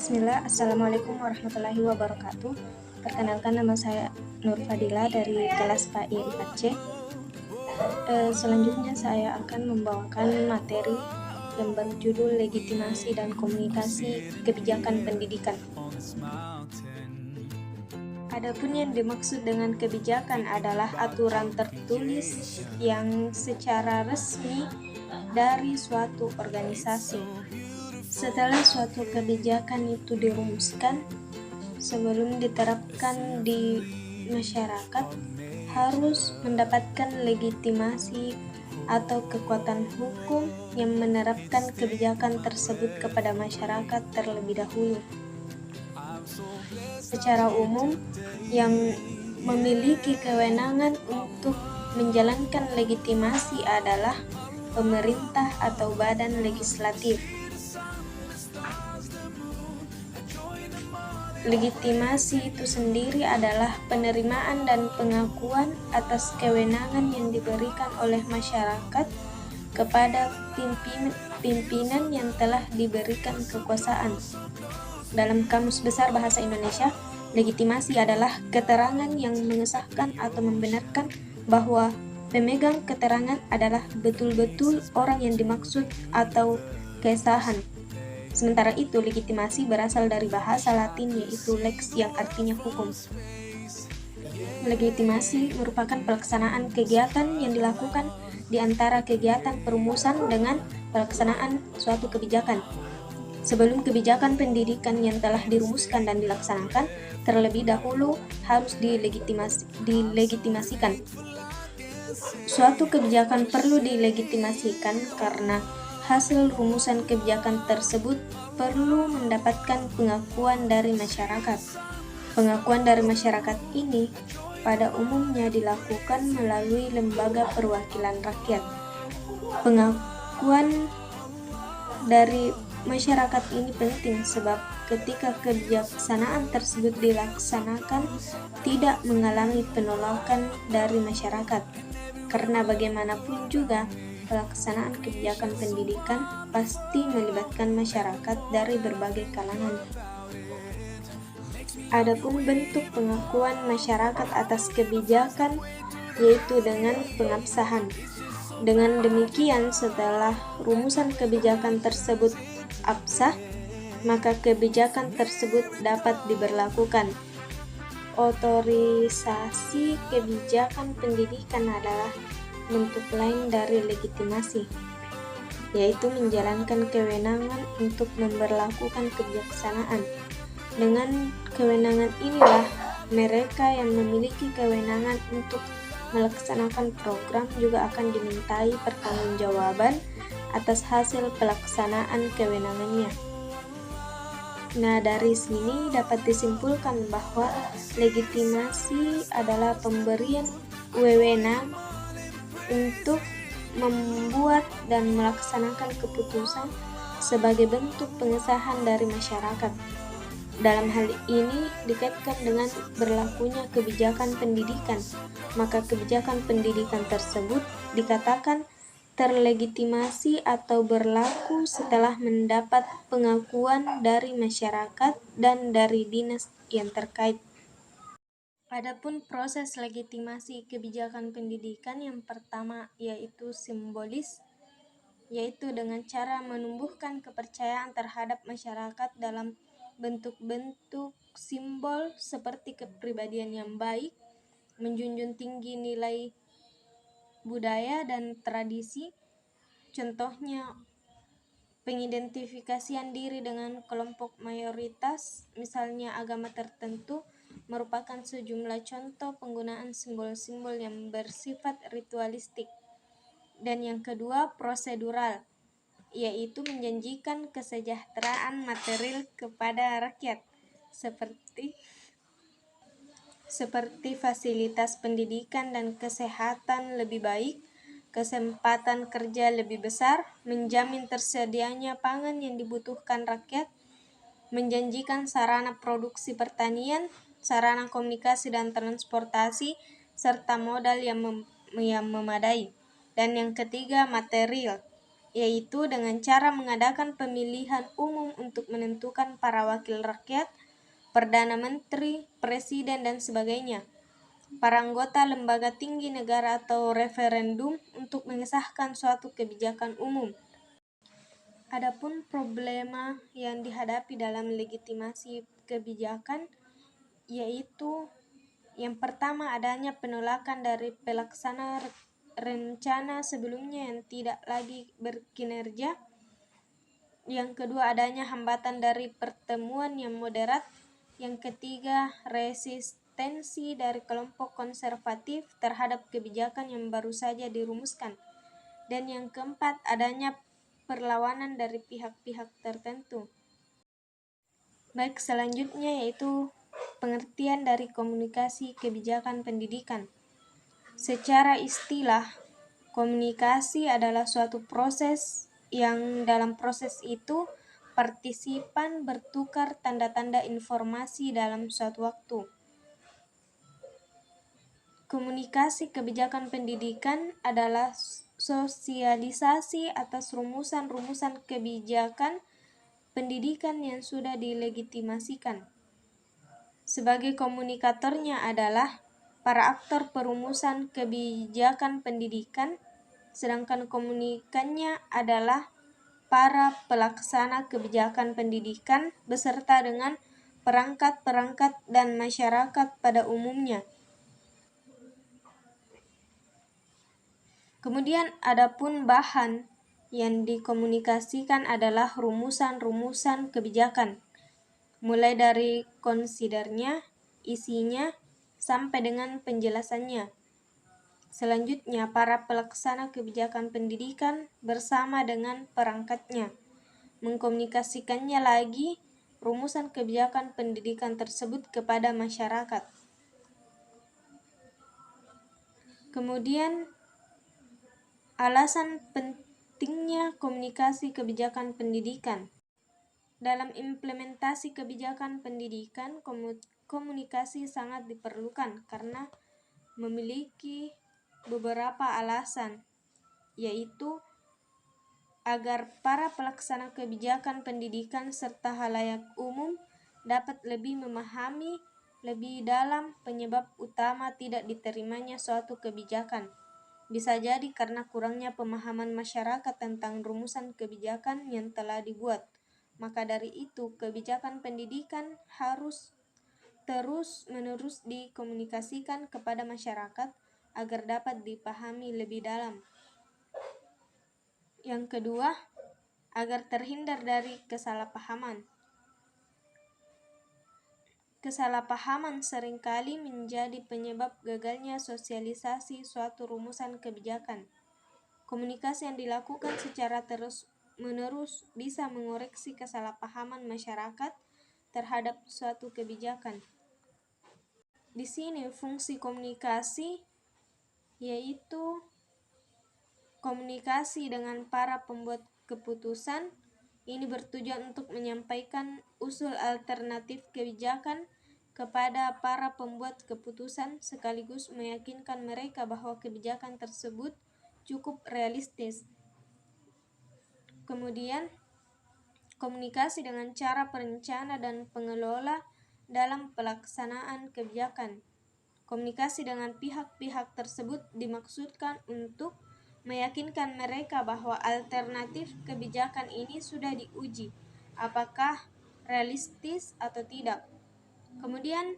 Bismillah, Assalamualaikum warahmatullahi wabarakatuh. Perkenalkan, nama saya Nur Fadila dari kelas PAI 4C. Selanjutnya saya akan membawakan materi yang berjudul legitimasi dan komunikasi kebijakan pendidikan. Adapun yang dimaksud dengan kebijakan adalah aturan tertulis yang secara resmi dari suatu organisasi. Setelah suatu kebijakan itu dirumuskan, sebelum diterapkan di masyarakat, harus mendapatkan legitimasi atau kekuatan hukum yang menerapkan kebijakan tersebut kepada masyarakat terlebih dahulu. Secara umum, yang memiliki kewenangan untuk menjalankan legitimasi adalah pemerintah atau badan legislatif. Legitimasi itu sendiri adalah penerimaan dan pengakuan atas kewenangan yang diberikan oleh masyarakat kepada pimpinan yang telah diberikan kekuasaan. Dalam Kamus Besar Bahasa Indonesia, legitimasi adalah keterangan yang mengesahkan atau membenarkan bahwa pemegang keterangan adalah betul-betul orang yang dimaksud atau kesahan. Sementara itu, legitimasi berasal dari bahasa Latin yaitu lex yang artinya hukum. Legitimasi merupakan pelaksanaan kegiatan yang dilakukan di antara kegiatan perumusan dengan pelaksanaan suatu kebijakan. Sebelum kebijakan pendidikan yang telah dirumuskan dan dilaksanakan, terlebih dahulu harus dilegitimasikan. Suatu kebijakan perlu dilegitimasikan karena hasil rumusan kebijakan tersebut perlu mendapatkan pengakuan dari masyarakat. Pengakuan dari masyarakat ini pada umumnya dilakukan melalui lembaga perwakilan rakyat. Pengakuan dari masyarakat ini penting sebab ketika kebijaksanaan tersebut dilaksanakan tidak mengalami penolakan dari masyarakat. Karena bagaimanapun juga, pelaksanaan kebijakan pendidikan pasti melibatkan masyarakat dari berbagai kalangan. Adapun bentuk pengakuan masyarakat atas kebijakan yaitu dengan pengabsahan. Dengan demikian, setelah rumusan kebijakan tersebut absah, maka kebijakan tersebut dapat diberlakukan. Otorisasi kebijakan pendidikan adalah bentuk lain dari legitimasi, yaitu menjalankan kewenangan untuk memberlakukan kebijaksanaan. Dengan kewenangan inilah mereka yang memiliki kewenangan untuk melaksanakan program juga akan dimintai pertanggungjawaban atas hasil pelaksanaan kewenangannya. Nah, dari sini dapat disimpulkan bahwa legitimasi adalah pemberian wewenang untuk membuat dan melaksanakan keputusan sebagai bentuk pengesahan dari masyarakat. Dalam hal ini dikaitkan dengan berlakunya kebijakan pendidikan, maka kebijakan pendidikan tersebut dikatakan terlegitimasi atau berlaku setelah mendapat pengakuan dari masyarakat dan dari dinas yang terkait. Adapun proses legitimasi kebijakan pendidikan yang pertama yaitu simbolis, yaitu dengan cara menumbuhkan kepercayaan terhadap masyarakat dalam bentuk-bentuk simbol seperti kepribadian yang baik, menjunjung tinggi nilai budaya dan tradisi. Contohnya, pengidentifikasian diri dengan kelompok mayoritas, misalnya agama tertentu, merupakan sejumlah contoh penggunaan simbol-simbol yang bersifat ritualistik. Dan yang kedua, prosedural, yaitu menjanjikan kesejahteraan material kepada rakyat, seperti fasilitas pendidikan dan kesehatan lebih baik, kesempatan kerja lebih besar, menjamin tersedianya pangan yang dibutuhkan rakyat, menjanjikan sarana produksi pertanian, sarana komunikasi dan transportasi, serta modal yang memadai. Dan yang ketiga, material, yaitu dengan cara mengadakan pemilihan umum untuk menentukan para wakil rakyat, perdana menteri, presiden, dan sebagainya, para anggota lembaga tinggi negara atau referendum untuk mengesahkan suatu kebijakan umum. Adapun problema yang dihadapi dalam legitimasi kebijakan yaitu yang pertama adanya penolakan dari pelaksana rencana sebelumnya yang tidak lagi berkinerja. Yang kedua adanya hambatan dari pertemuan yang moderat. Yang ketiga resistensi dari kelompok konservatif terhadap kebijakan yang baru saja dirumuskan. Dan yang keempat adanya perlawanan dari pihak-pihak tertentu. Baik, selanjutnya yaitu pengertian dari komunikasi kebijakan pendidikan. Secara istilah, komunikasi adalah suatu proses yang dalam proses itu partisipan bertukar tanda-tanda informasi dalam suatu waktu. Komunikasi kebijakan pendidikan adalah sosialisasi atas rumusan-rumusan kebijakan pendidikan yang sudah dilegitimasikan. Sebagai komunikatornya adalah para aktor perumusan kebijakan pendidikan, sedangkan komunikannya adalah para pelaksana kebijakan pendidikan beserta dengan perangkat-perangkat dan masyarakat pada umumnya. Kemudian adapun bahan yang dikomunikasikan adalah rumusan-rumusan kebijakan, mulai dari konsidernya, isinya, sampai dengan penjelasannya. Selanjutnya, para pelaksana kebijakan pendidikan bersama dengan perangkatnya mengkomunikasikannya lagi rumusan kebijakan pendidikan tersebut kepada masyarakat. Kemudian, alasan pentingnya komunikasi kebijakan pendidikan. Dalam implementasi kebijakan pendidikan, komunikasi sangat diperlukan karena memiliki beberapa alasan, yaitu agar para pelaksana kebijakan pendidikan serta halayak umum dapat lebih memahami lebih dalam penyebab utama tidak diterimanya suatu kebijakan. Bisa jadi karena kurangnya pemahaman masyarakat tentang rumusan kebijakan yang telah dibuat. Maka dari itu, kebijakan pendidikan harus terus-menerus dikomunikasikan kepada masyarakat agar dapat dipahami lebih dalam. Yang kedua, agar terhindar dari kesalahpahaman. Kesalahpahaman seringkali menjadi penyebab gagalnya sosialisasi suatu rumusan kebijakan. Komunikasi yang dilakukan secara terus-menerus bisa mengoreksi kesalahpahaman masyarakat terhadap suatu kebijakan. Di sini fungsi komunikasi yaitu komunikasi dengan para pembuat keputusan. Ini bertujuan untuk menyampaikan usul alternatif kebijakan kepada para pembuat keputusan sekaligus meyakinkan mereka bahwa kebijakan tersebut cukup realistis. Kemudian, komunikasi dengan cara perencana dan pengelola dalam pelaksanaan kebijakan. Komunikasi dengan pihak-pihak tersebut dimaksudkan untuk meyakinkan mereka bahwa alternatif kebijakan ini sudah diuji, apakah realistis atau tidak. Kemudian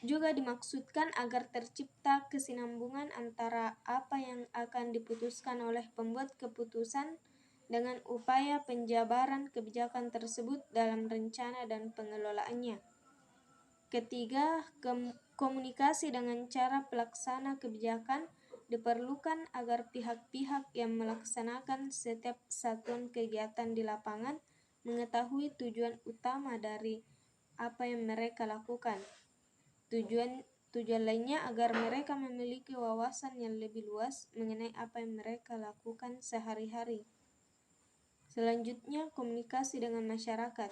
juga dimaksudkan agar tercipta kesinambungan antara apa yang akan diputuskan oleh pembuat keputusan dengan upaya penjabaran kebijakan tersebut dalam rencana dan pengelolaannya. Ketiga, komunikasi dengan cara pelaksana kebijakan diperlukan agar pihak-pihak yang melaksanakan setiap satuan kegiatan di lapangan mengetahui tujuan utama dari apa yang mereka lakukan. Tujuan lainnya agar mereka memiliki wawasan yang lebih luas mengenai apa yang mereka lakukan sehari-hari. Selanjutnya, komunikasi dengan masyarakat.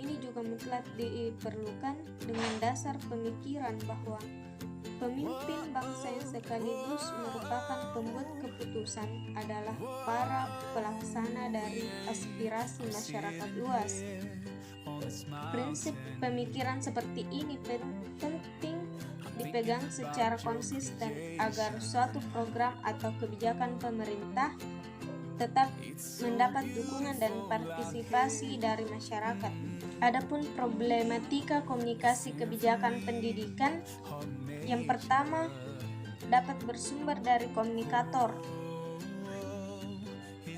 Ini juga mutlak diperlukan dengan dasar pemikiran bahwa Pemimpin bangsa yang sekaligus merupakan pembuat keputusan adalah para pelaksana dari aspirasi masyarakat luas. Prinsip pemikiran seperti ini penting dipegang secara konsisten agar suatu program atau kebijakan pemerintah tetap mendapat dukungan dan partisipasi dari masyarakat. Adapun problematika komunikasi kebijakan pendidikan, yang pertama dapat bersumber dari komunikator,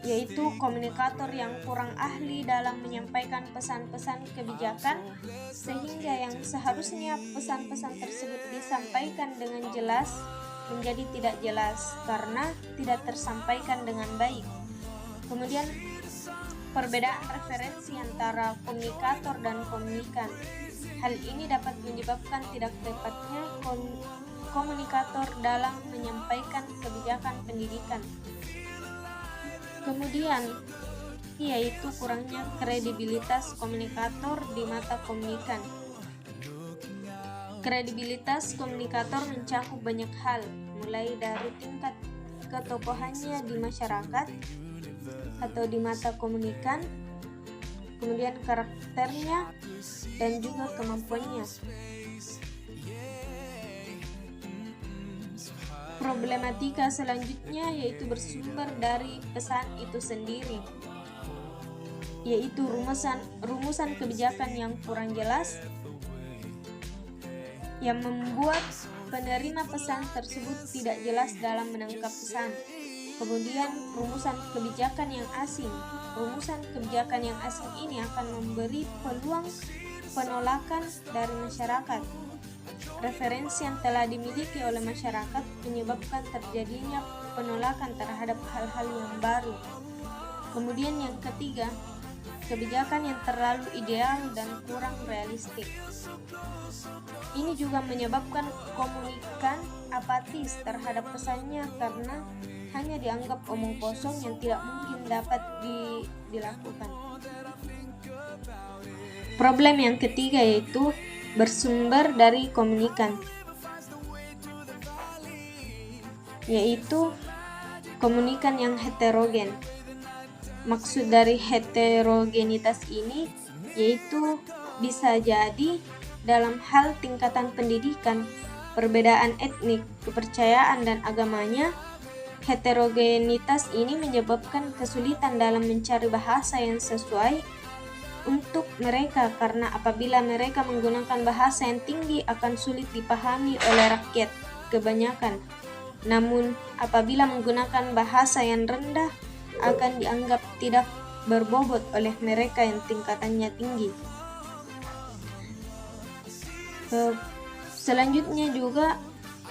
yaitu komunikator yang kurang ahli dalam menyampaikan pesan-pesan kebijakan, sehingga yang seharusnya pesan-pesan tersebut disampaikan dengan jelas menjadi tidak jelas karena tidak tersampaikan dengan baik. Kemudian perbedaan referensi antara komunikator dan komunikan. Hal ini dapat menyebabkan tidak tepatnya komunikator dalam menyampaikan kebijakan pendidikan. Kemudian yaitu kurangnya kredibilitas komunikator di mata komunikan. Kredibilitas komunikator mencakup banyak hal, mulai dari tingkat ketokohannya di masyarakat atau di mata komunikan, kemudian karakternya dan juga kemampuannya. Problematika selanjutnya yaitu bersumber dari pesan itu sendiri, yaitu rumusan kebijakan yang kurang jelas yang membuat penerima pesan tersebut tidak jelas dalam menangkap pesan. Kemudian rumusan kebijakan yang asing. Rumusan kebijakan yang asing ini akan memberi peluang penolakan dari masyarakat. Referensi yang telah dimiliki oleh masyarakat menyebabkan terjadinya penolakan terhadap hal-hal yang baru. Kemudian yang ketiga, kebijakan yang terlalu ideal dan kurang realistik. Ini juga menyebabkan komunikan apatis terhadap pesannya karena hanya dianggap omong kosong yang tidak mungkin dapat dilakukan. Problem yang ketiga yaitu bersumber dari komunikan, yaitu komunikan yang heterogen. Maksud dari heterogenitas ini yaitu bisa jadi dalam hal tingkatan pendidikan, perbedaan etnik, kepercayaan dan agamanya. Heterogenitas ini menyebabkan kesulitan dalam mencari bahasa yang sesuai untuk mereka karena apabila mereka menggunakan bahasa yang tinggi akan sulit dipahami oleh rakyat kebanyakan. Namun apabila menggunakan bahasa yang rendah akan dianggap tidak berbobot oleh mereka yang tingkatannya tinggi. Selanjutnya juga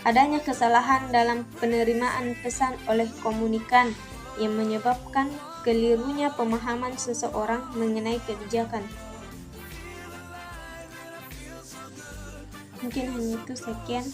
adanya kesalahan dalam penerimaan pesan oleh komunikan yang menyebabkan kelirunya pemahaman seseorang mengenai kebijakan. Mungkin hanya itu, sekian.